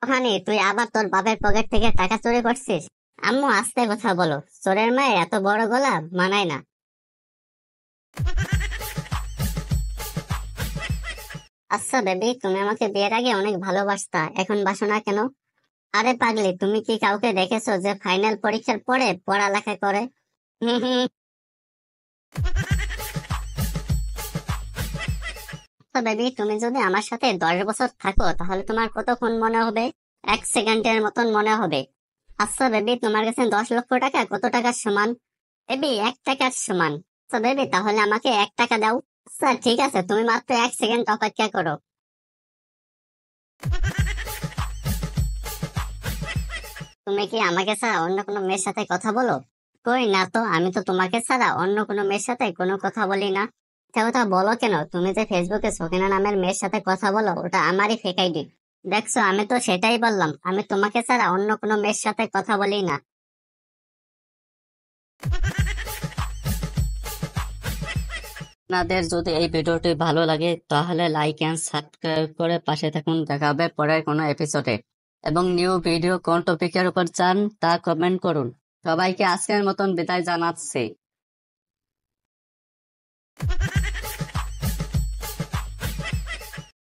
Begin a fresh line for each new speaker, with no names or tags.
ওখানে তুই আবার তোর বাপের পকেট থেকে টাকা চুরি করছিস? আম্মু আস্তে কথা বলো, চোরের মায়ের এত বড় গলা মানায় না। আচ্ছা বেবি, তুমি আমাকে বিয়ের আগে অনেক ভালোবাসতা, এখন বাসো না কেন? আরে পাগলি, তুমি কি কাউকে দেখেছো যে ফাইনাল পরীক্ষার পরে পড়ালেখা করে? হুম হুম। তো বেবি, তুমি যদি আমার সাথে 10 বছর থাকো তাহলে তোমার কতক্ষণ মনে হবে? 1 সেকেন্ডের মতন মনে হবে। আচ্ছা বেবি, তোমার কাছে 10 লক্ষ টাকা কত টাকার সমান? বেবি, 1 টাকার সমান। তো বেবি, তাহলে আমাকে 1 টাকা দাও। আচ্ছা ঠিক আছে, তুমি মাত্র 1 সেকেন্ড অপেক্ষা করো। তুমি কি আমাকে ছাড়া অন্য কোনো মেয়ের সাথে কথা বলো? কই না তো, আমি তো তোমাকে ছাড়া অন্য কোনো মেয়ের সাথে কোনো কথা বলি না। সে কথা বলো কেন? তুমি যে ফেসবুকে সকিনা নামের মেয়ের সাথে কথা বলো, ওটা আমারই ফেক আইডি। দেখছো, আমি তো সেটাই বললাম, আমি তোমাকে ছাড়া অন্য কোনো মেয়ের সাথে কথা বলি না।
আপনাদের যদি এই ভিডিওটি ভালো লাগে তাহলে লাইক এন্ড সাবস্ক্রাইব করে পাশে থাকুন। দেখা হবে পরের কোনো এপিসোডে। এবং নিউ ভিডিও কোন টপিকের উপর চান তা কমেন্ট করুন। সবাইকে আজকের মতন বিদায় জানাচ্ছি।